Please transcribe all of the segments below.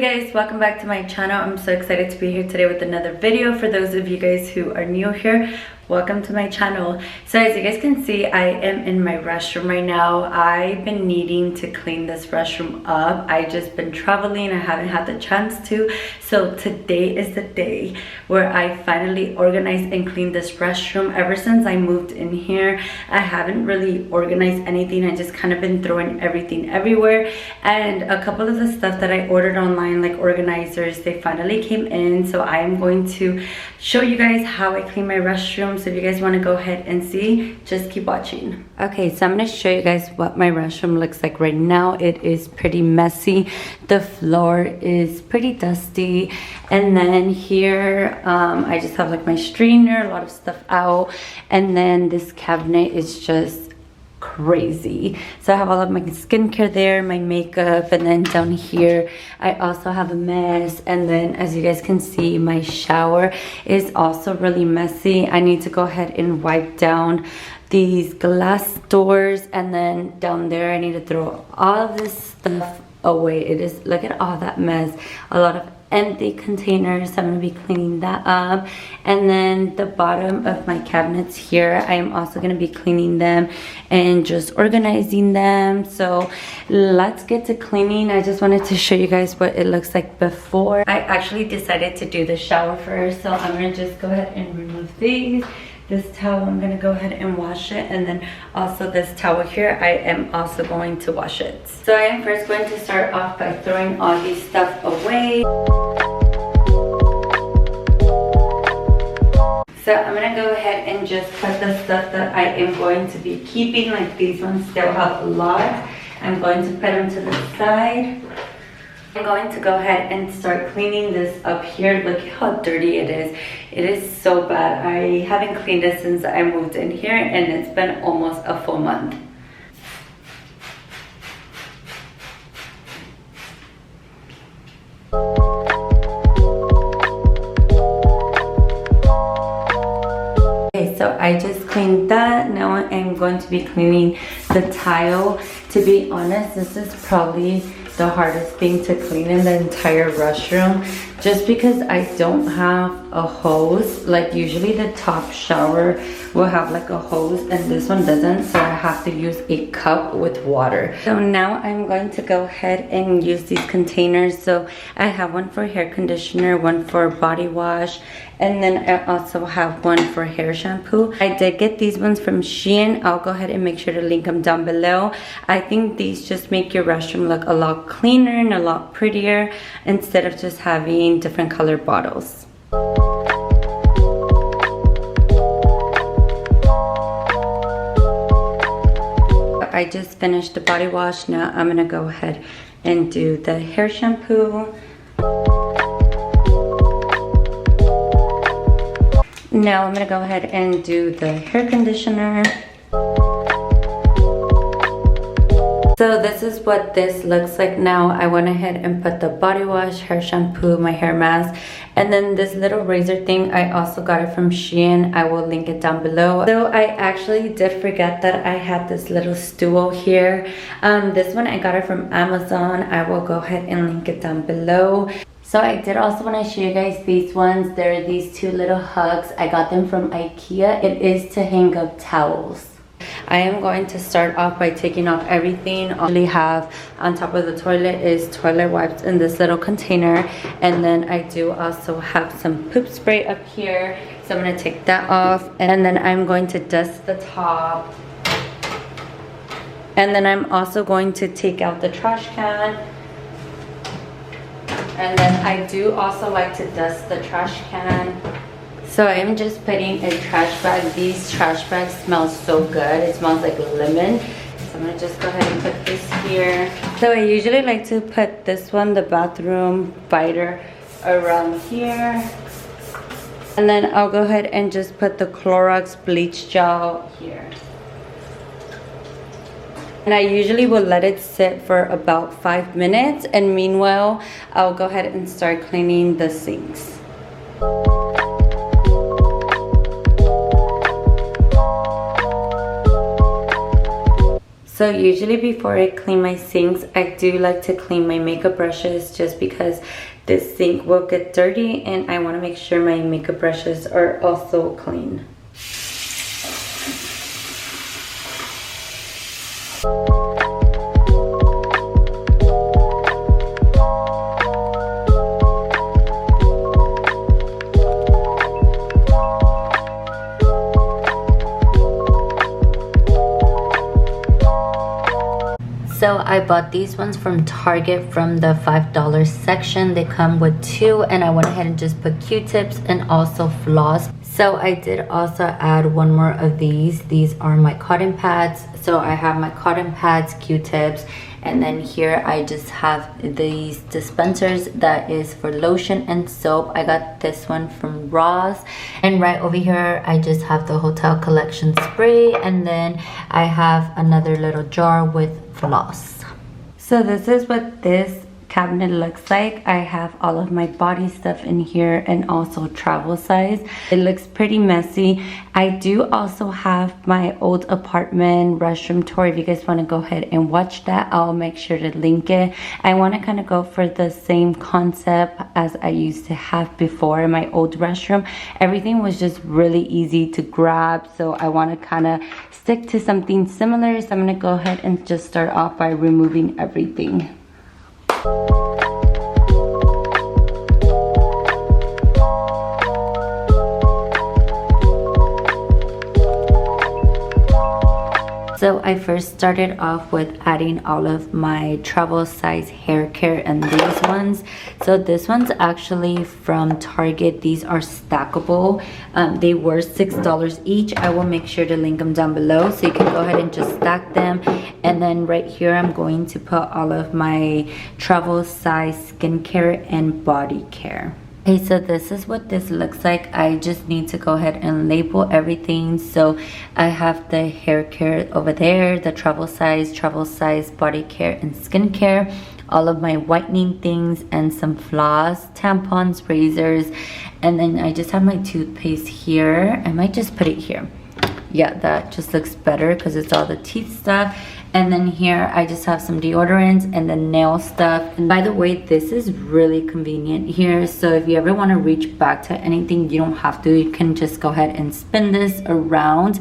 Hey guys, welcome back to my channel. I'm so excited to be here today with another video. For those of you guys who are new here, welcome to my channel. So as you guys can see, I am in my restroom right now. I've been needing to clean this restroom up. I just been traveling. I haven't had the chance to. So today is the day where I finally organized and cleaned this restroom. Ever since I moved in here, I haven't really organized anything. I just kind of been throwing everything everywhere. And a couple of the stuff that I ordered online, like organizers, they finally came in. So I am going to show you guys how I clean my restroom. So if you guys want to go ahead and see, just keep watching. Okay, so I'm going to show you guys what my restroom looks like right now. It is pretty messy. The floor is pretty dusty. And then here, I just have like my strainer, a lot of stuff out. And then this cabinet is just crazy. So I have all of my skincare there, my makeup, and then down here I also have a mess. And then as you guys can see, my shower is also really messy. I need to go ahead and wipe down these glass doors, and then down there I need to throw all of this stuff away. It is, look at all that mess, a lot of empty containers. I'm going to be cleaning that up. And then the bottom of my cabinets here, I am also going to be cleaning them and just organizing them. So let's get to cleaning. I just wanted to show you guys what it looks like before. I actually decided to do the shower first, so I'm going to just go ahead and remove these. This towel, I'm going to go ahead and wash it. And then also this towel here, I am also going to wash it. So I am first going to start off by throwing all these stuff away. So I'm going to go ahead and just put the stuff that I am going to be keeping. Like these ones still have a lot. I'm going to put them to the side. I'm going to go ahead and start cleaning this up here. Look how dirty it is. It is so bad. I haven't cleaned it since I moved in here, and it's been almost a full month. Okay, so I just cleaned that. Now I'm going to be cleaning the tile. To be honest, this is probably the hardest thing to clean in the entire restroom, just because I don't have a hose. Like usually the top shower will have like a hose, and this one doesn't, so I have to use a cup with water. So now I'm going to go ahead and use these containers. So I have one for hair conditioner, one for body wash, and then I also have one for hair shampoo. I did get these ones from Shein. I'll go ahead and make sure to link them down below. I think these just make your restroom look a lot cleaner and a lot prettier instead of just having different color bottles. I just finished the body wash. Now I'm gonna go ahead and do the hair shampoo. Now I'm gonna go ahead and do the hair conditioner. So this is what this looks like now. I went ahead and put the body wash, hair shampoo, my hair mask, and then this little razor thing, I also got it from Shein. I will link it down below. So I actually did forget that I had this little stool here. This one I got it from Amazon. I will go ahead and link it down below. So I did also want to show you guys these ones. There are these two little hugs. I got them from IKEA. It is to hang up towels. I am going to start off by taking off everything. All I have on top of the toilet is toilet wipes in this little container. And then I do also have some poop spray up here. So I'm going to take that off. And then I'm going to dust the top. And then I'm also going to take out the trash can. And then I do also like to dust the trash can. So I'm just putting a trash bag. These trash bags smell so good. It smells like lemon. So I'm gonna just go ahead and put this here. So I usually like to put this one, the bathroom fighter, around here. And then I'll go ahead and just put the Clorox bleach gel here. And I usually will let it sit for about 5 minutes. And meanwhile, I'll go ahead and start cleaning the sinks. So usually before I clean my sinks, I do like to clean my makeup brushes just because this sink will get dirty and I want to make sure my makeup brushes are also clean. So I bought these ones from Target from the $5 section. They come with 2 and I went ahead and just put Q-tips and also floss. So I did also add one more of these. These are my cotton pads. So I have my cotton pads, Q-tips, and then here I just have these dispensers that is for lotion and soap. I got this one from Ross. And right over here I just have the Hotel Collection spray, and then I have another little jar with floss. So this is what this cabinet looks like. I have all of my body stuff in here and also travel size. It looks pretty messy. I do also have my old apartment restroom tour. If you guys want to go ahead and watch that, I'll make sure to link it. I want to kind of go for the same concept as I used to have before in my old restroom. Everything was just really easy to grab, so I want to kind of stick to something similar. So I'm going to go ahead and just start off by removing everything. So I first started off with adding all of my travel size hair care and these ones. So this one's actually from Target. These are stackable. They were $6 each. I will make sure to link them down below so you can go ahead and just stack them. And then right here I'm going to put all of my travel size skincare and body care. Okay, so this is what this looks like. I just need to go ahead and label everything. So I have the hair care over there, the travel size, body care, and skincare, all of my whitening things, and some floss, tampons, razors, and then I just have my toothpaste here. I might just put it here. Yeah, that just looks better because it's all the teeth stuff. And then here I just have some deodorants and the nail stuff. And by the way, this is really convenient here. So if you ever want to reach back to anything, you don't have to. You can just go ahead and spin this around.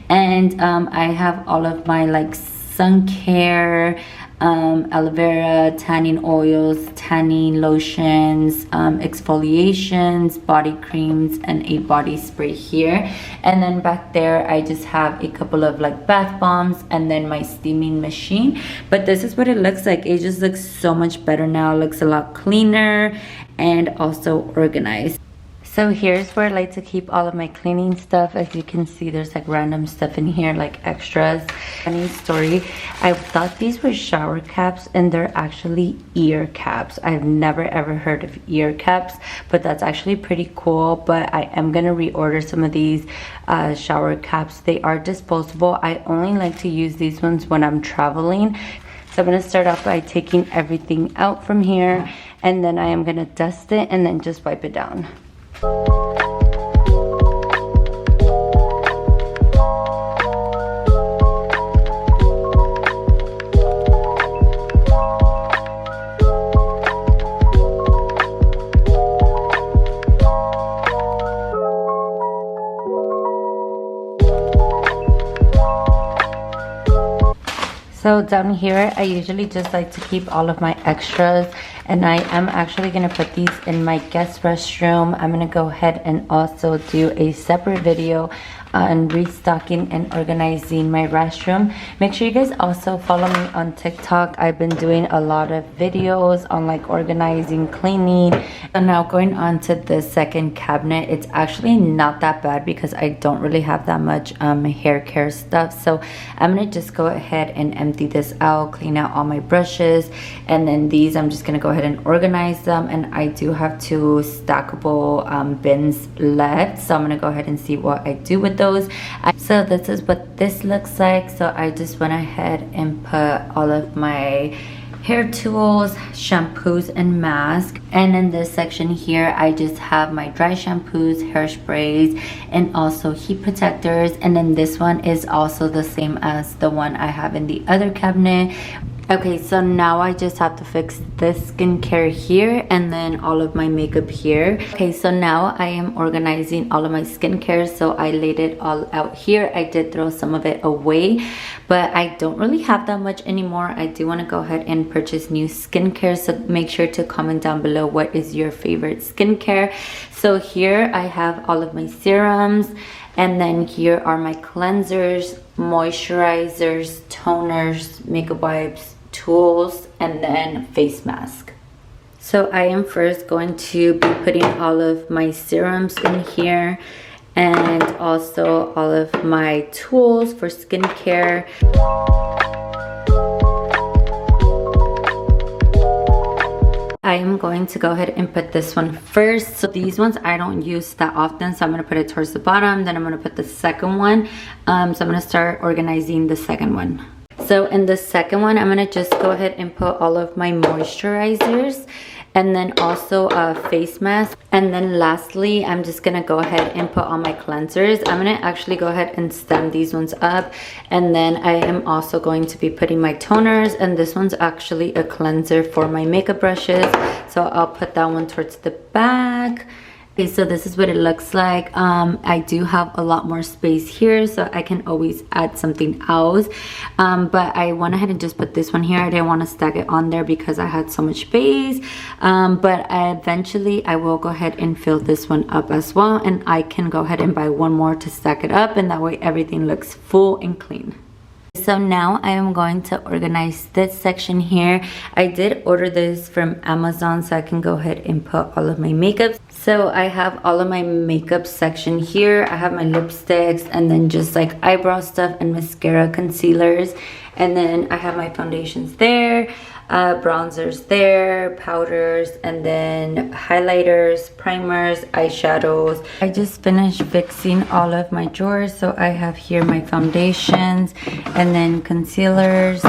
And I have all of my like sun care, aloe vera, tanning oils, tanning lotions, exfoliations, body creams, and a body spray here. And then back there I just have a couple of like bath bombs and then my steaming machine. But this is what it looks like. It just looks so much better now. It looks a lot cleaner and also organized. So here's where I like to keep all of my cleaning stuff. As you can see, there's like random stuff in here, like extras. Funny story, I thought these were shower caps and they're actually ear caps. I've never ever heard of ear caps, but that's actually pretty cool. But I am gonna reorder some of these shower caps. They are disposable. I only like to use these ones when I'm traveling. So I'm gonna start off by taking everything out from here, and then I am gonna dust it and then just wipe it down. So down here, I usually just like to keep all of my extras, and I am actually gonna put these in my guest restroom. I'm gonna go ahead and also do a separate video on restocking and organizing my restroom. Make sure you guys also follow me on TikTok. I've been doing a lot of videos on like organizing, cleaning. So now going on to the second cabinet, it's actually not that bad because I don't really have that much hair care stuff. So I'm gonna just go ahead and empty this out, clean out all my brushes, and then these I'm just gonna go ahead and organize them. And I do have 2 stackable bins left, so I'm gonna go ahead and see what I do with those. So this is what this looks like. So I just went ahead and put all of my hair tools, shampoos, and masks. And in this section here, I just have my dry shampoos, hairsprays, and also heat protectors. And then this one is also the same as the one I have in the other cabinet. Okay, so now I just have to fix this skincare here and then all of my makeup here. Okay, so now I am organizing all of my skincare. So I laid it all out here. I did throw some of it away, but I don't really have that much anymore. I do want to go ahead and purchase new skincare. So make sure to comment down below what is your favorite skincare. So here I have all of my serums. And then here are my cleansers, moisturizers, toners, makeup wipes, tools, and then face mask. So I am first going to be putting all of my serums in here and also all of my tools for skincare. I am going to go ahead and put this one first. So these ones I don't use that often, so I'm going to put it towards the bottom. Then I'm going to put the second one. So I'm going to start organizing the second one. So in the second one, I'm going to just go ahead and put all of my moisturizers and then also a face mask. And then lastly, I'm just going to go ahead and put all my cleansers. I'm going to actually go ahead and stem these ones up. And then I am also going to be putting my toners. And this one's actually a cleanser for my makeup brushes. So I'll put that one towards the back. Okay, so this is what it looks like. I do have a lot more space here, so I can always add something else. But I went ahead and just put this one here. I didn't want to stack it on there because I had so much space. But eventually I will go ahead and fill this one up as well. And I can go ahead and buy one more to stack it up, and that way everything looks full and clean. So now I am going to organize this section here. I did order this from Amazon, so I can go ahead and put all of my makeup. So I have all of my makeup section here. I have my lipsticks and then just like eyebrow stuff and mascara, concealers. And then I have my foundations there, bronzers there, powders, and then highlighters, primers, eyeshadows. I just finished fixing all of my drawers. So I have here my foundations and then concealers,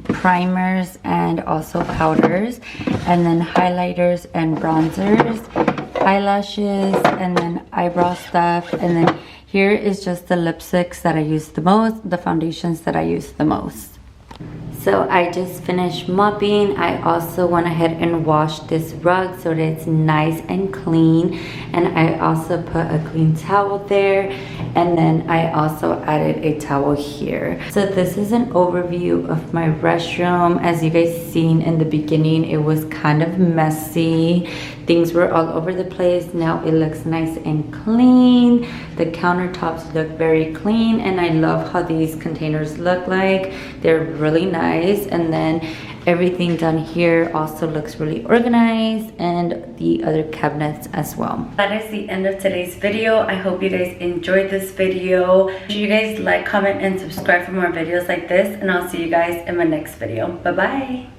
primers, and also powders, and then highlighters and bronzers, eyelashes, and then eyebrow stuff. And then here is just the lipsticks that I use the most, the foundations that I use the most. So I just finished mopping. I also went ahead and washed this rug so that it's nice and clean. And I also put a clean towel there. And then I also added a towel here. So this is an overview of my restroom. As you guys seen in the beginning, it was kind of messy. Things were all over the place. Now it looks nice and clean. The countertops look very clean, and I love how these containers look like. They're really nice. And then everything down here also looks really organized, and the other cabinets as well. That is the end of today's video. I hope you guys enjoyed this video. Make sure you guys like, comment, and subscribe for more videos like this, and I'll see you guys in my next video. Bye bye.